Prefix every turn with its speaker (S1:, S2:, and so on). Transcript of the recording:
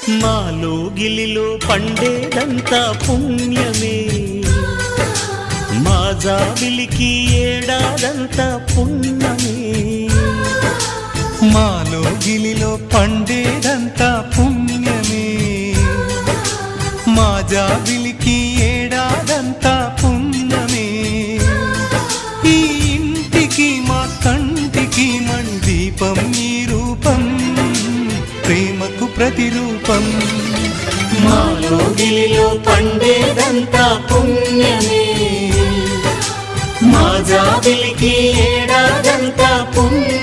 S1: మాలో గిలిలో పండేదంతా పుణ్యమే, మా జాబిలికి ఏడాదంతా పుణ్యమే.
S2: మాలో గిలిలో పండేదంతా పుణ్యమే, మా జాబిలికి ఏడాదంతా పుణ్యమే. ఈ ఇంటికి మా కంటికి మందీపం ఈ రూపం, ప్రేమకు ప్రతిరూపం.
S1: మాలో గిలిలో పండేదంతా పుణ్యమే, మా జాబిలికి ఏడాదంతా పుణ్యమే.